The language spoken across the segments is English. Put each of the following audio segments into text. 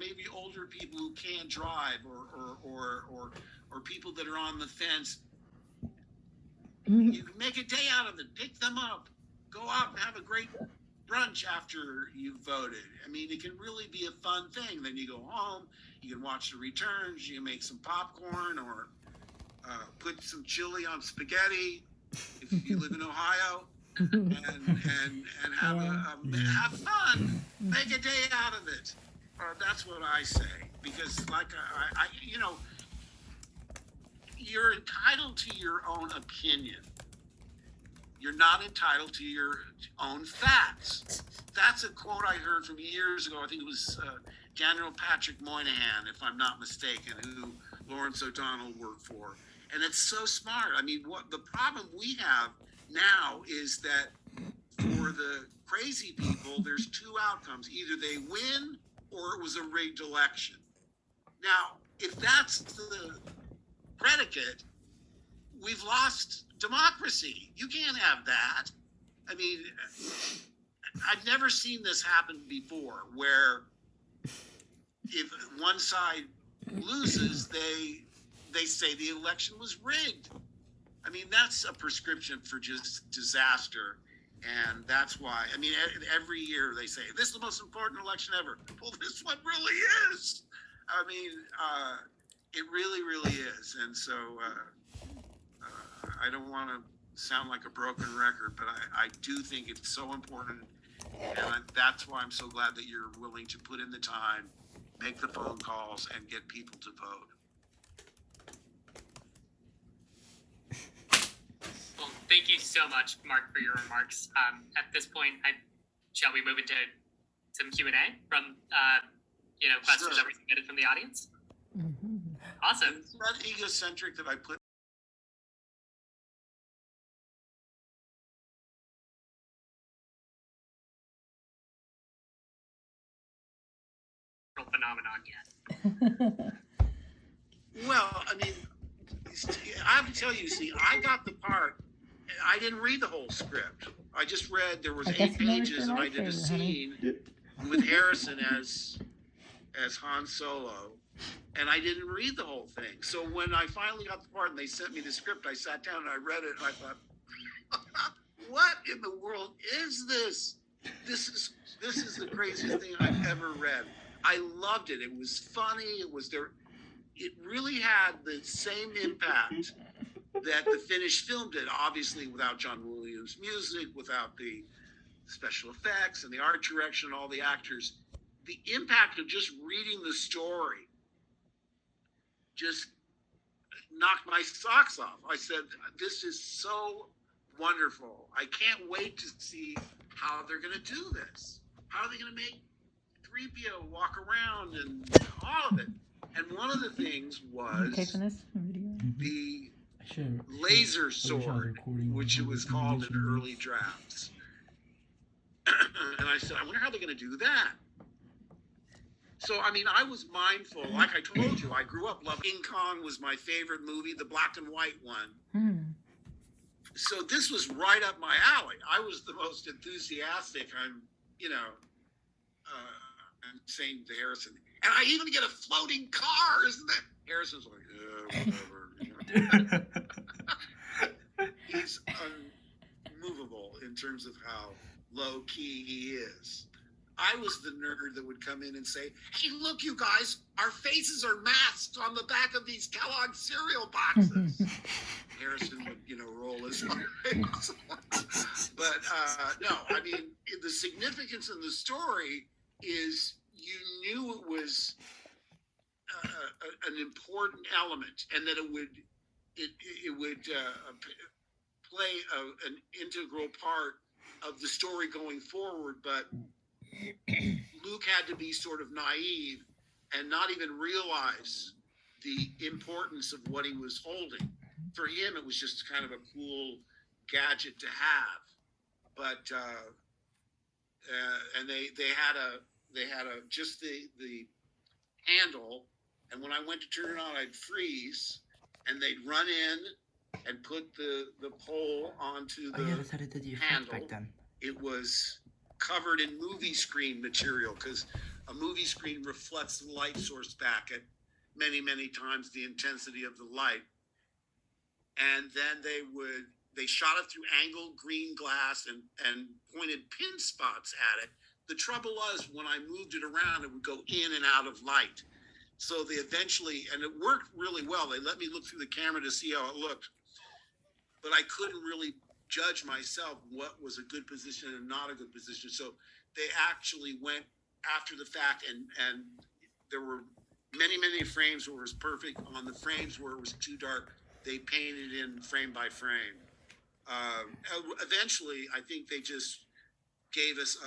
maybe older people who can't drive, or people that are on the fence. You can make a day out of it. Pick them up. Go out and have a great brunch after you've voted. I mean, it can really be a fun thing. Then you go home, you can watch the returns, you can make some popcorn, or put some chili on spaghetti if you live in Ohio, and have fun. Make a day out of it. That's what I say, because like I you're entitled to your own opinion. You're not entitled to your own facts. That's a quote I heard from years ago. I think it was General Patrick Moynihan, if I'm not mistaken, who Lawrence O'Donnell worked for. And it's so smart. I mean, what the problem we have now is that for the crazy people, there's two outcomes. Either they win or it was a rigged election. Now, if that's the predicate, we've lost democracy. You can't have that. I mean, I've never seen this happen before, where if one side loses, they say the election was rigged. I mean, that's a prescription for just disaster. And that's why, I mean, every year they say, this is the most important election ever. Well, this one really is. I mean, it really, really is. And so I don't want to sound like a broken record, but I do think it's so important. And that's why I'm so glad that you're willing to put in the time, make the phone calls, and get people to vote. Well, thank you so much, Mark, for your remarks. At this point, shall we move into some Q&A from questions Sure. that were submitted from the audience? Mm-hmm. Awesome. Is that egocentric that I put Phenomenon yet? Well, I mean, I have to tell you, see, I got the part. I didn't read the whole script. I just read, there was 8 pages, and I did a scene with Harrison as Han Solo, and I didn't read the whole thing. So when I finally got the part and they sent me the script, I sat down and I read it, and I thought, what in the world is this? This is the craziest thing I've ever read. I loved it. It was funny. It really had the same impact that the finished film did. Obviously, without John Williams' music, without the special effects and the art direction and all the actors, the impact of just reading the story just knocked my socks off. I said, this is so wonderful. I can't wait to see how they're going to do this. How are they going to make 3PO walk around and all of it? And one of the things was the laser sword, which it was called in early drafts. And I said, I wonder how they're going to do that. So, I mean, I was mindful. Like I told you, I grew up loving King Kong was my favorite movie, the black and white one. So this was right up my alley. I was the most enthusiastic. I'm saying to Harrison, and I even get a floating car, isn't that? Harrison's like, whatever. He's unmovable in terms of how low key he is. I was the nerd that would come in and say, hey, look, you guys, our faces are masked on the back of these Kellogg cereal boxes. Harrison would, roll his eyes. But no, I mean, the significance in the story is you knew it was an important element, and that it would play an integral part of the story going forward. But Luke had to be sort of naive and not even realize the importance of what he was holding. For him, it was just kind of a cool gadget to have. But and they had just the handle, and when I went to turn it on, I'd freeze, and they'd run in and put the pole onto the handle. It was covered in movie screen material because a movie screen reflects the light source back at many, many times the intensity of the light. And then they shot it through angled green glass and pointed pin spots at it. The trouble was, when I moved it around, it would go in and out of light. So they eventually, and it worked really well. They let me look through the camera to see how it looked, but I couldn't really judge myself what was a good position and not a good position. So they actually went after the fact, and there were many, many frames where it was perfect. On the frames where it was too dark, they painted in frame by frame. Eventually, I think they just gave us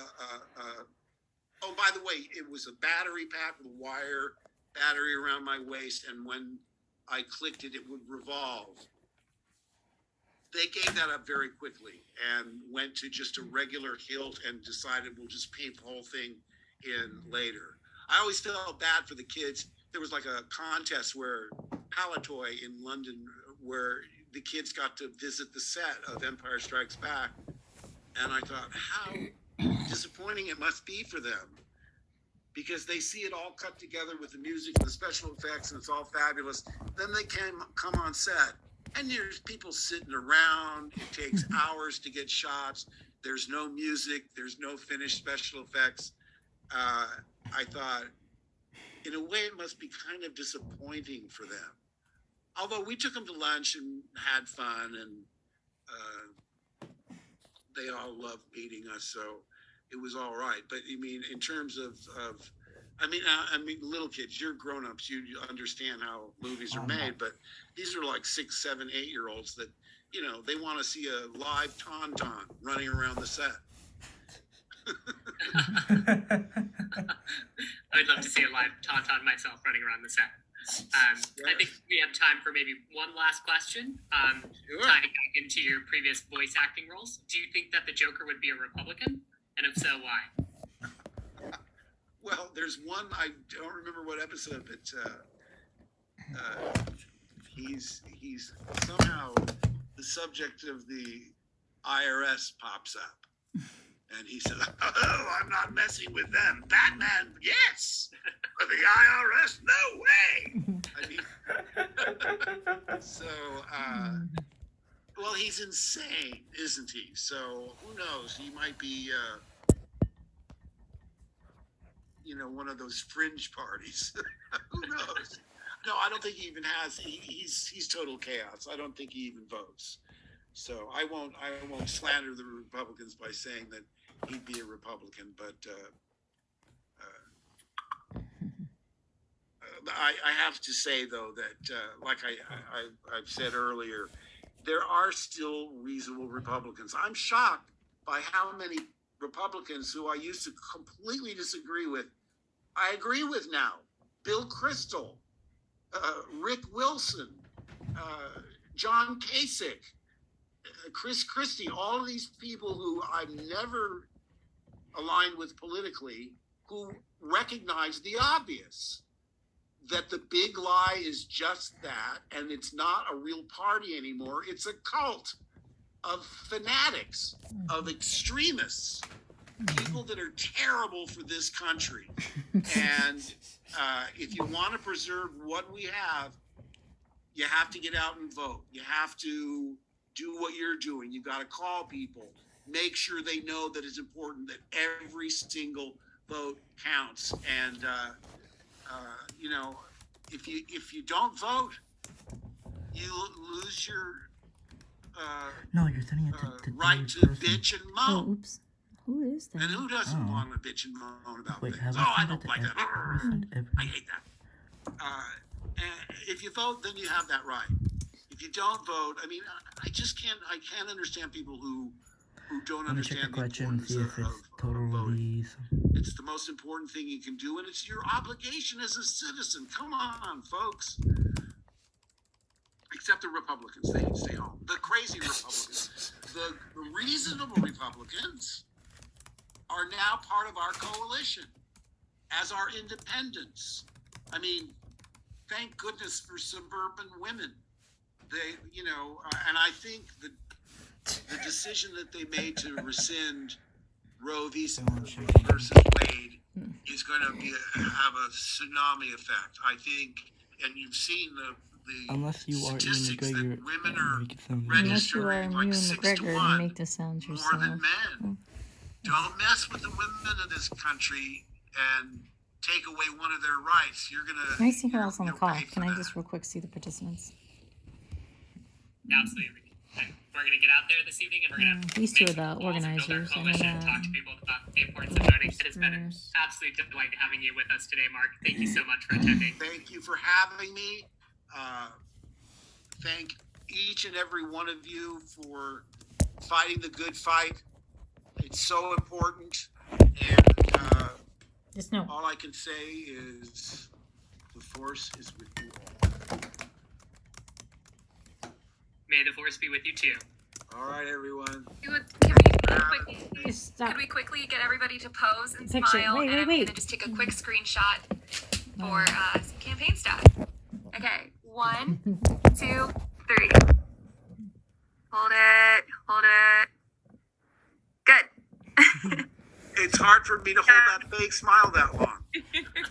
oh, by the way, it was a battery pack with a wire battery around my waist, and when I clicked it, it would revolve. They gave that up very quickly and went to just a regular hilt and decided we'll just paint the whole thing in later. I always felt bad for the kids. There was like a contest where Palatoy in London, where the kids got to visit the set of Empire Strikes Back. And I thought, how disappointing it must be for them, because they see it all cut together with the music and the special effects, and it's all fabulous. Then they come on set, and there's people sitting around. It takes hours to get shots. There's no music. There's no finished special effects. I thought, in a way, it must be kind of disappointing for them. Although we took them to lunch and had fun, and they all loved meeting us, so it was all right. But I mean, in terms of I mean, little kids, you're grown-ups, you understand how movies are made, but these are like 6, 7, 8-year-olds that, you know, they want to see a live tauntaun running around the set. I'd love to see a live tauntaun myself running around the set. Yes. I think we have time for maybe one last question. Sure. Tying back into your previous voice acting roles, do you think that the Joker would be a Republican? And if so, why? Well, there's one, I don't remember what episode, but he's somehow the subject of the IRS pops up. And he said, "Oh, I'm not messing with them. Batman, yes. But the IRS, no way." I mean, so, well, he's insane, isn't he? So who knows? He might be, you know, one of those fringe parties. Who knows? No, I don't think he even has. He's total chaos. I don't think he even votes. So I won't slander the Republicans by saying that he'd be a Republican, but I have to say though that like I've said earlier, there are still reasonable Republicans. I'm shocked by how many Republicans who I used to completely disagree with, I agree with now. Bill Kristol, Rick Wilson, John Kasich, Chris Christie, all of these people who I've never aligned with politically, who recognize the obvious, that the big lie is just that, and it's not a real party anymore. It's a cult of fanatics, of extremists, people that are terrible for this country. And if you want to preserve what we have, you have to get out and vote. You have to do what you're doing. You got to call people, make sure they know that it's important, that every single vote counts. And you know, if you don't vote, you lose your no, you're sending it to right to person. bitch and Oh, moan. oops. Who is that? And who doesn't want to bitch and moan about Wait, things? have Oh, I I sent it don't to like that. I hate that. And if you vote, then you have that right. If you don't vote, I mean, I can't understand people who don't Let me check the understand the question, importance see if it's of total voting. release. It's the most important thing you can do, and it's your obligation as a citizen. Come on, folks. Except the Republicans, they stay home. The crazy Republicans. The reasonable Republicans are now part of our coalition, as are independents. I mean, thank goodness for suburban women. They, you know, and I think the decision that they made to rescind Roe versus Wade is going to have a tsunami effect. I think, and you've seen the Unless you are Ian statistics that McGregor, women are make it sound Unless you are registering like Ewan 6 to McGregor 1 and make the sounds more yourself. than men. Don't mess with the women of this country and take away one of their rights. You're gonna. Can I see who else on the you'll call? pay for Can I that. just real quick see the participants? Absolutely. And we're going to get out there this evening and we're going to These two are the organizers, build our and coalition and then, talk to people about the importance of voting. It has been an listeners. absolute delight having you with us today, Mark. Thank you so much for attending. Thank you for having me. Thank each and every one of you for fighting the good fight. It's so important. And Just no. all I can say is the force is with you all. May the force be with you too. All right, everyone. Stop. Could we quickly get everybody to pose and Picture. smile, Wait, and I'm wait. gonna just take a quick screenshot for some campaign stuff. Okay, 1, 2, 3. Hold it. Good. It's hard for me to hold that fake smile that long.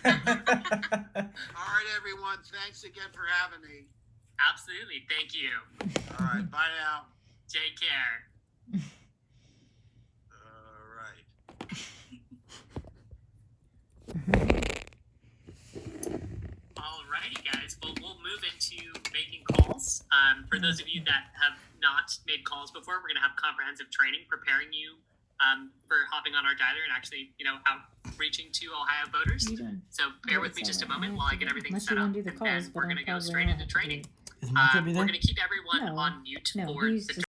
All right, everyone. Thanks again for having me. Absolutely. Thank you. All right. Bye now. Take care. All right. Alrighty, guys. Well, we'll move into making calls. For those of you that have not made calls before, we're going to have comprehensive training preparing you for hopping on our dialer and actually, outreaching to Ohio voters. What are you doing? So bear with me just a moment while I get everything Unless set you up, want to do the and calls, then but we're I'm going to go probably straight not into have to do training. Is Mark gonna be We're there? going to keep everyone No. on mute No, for he's the just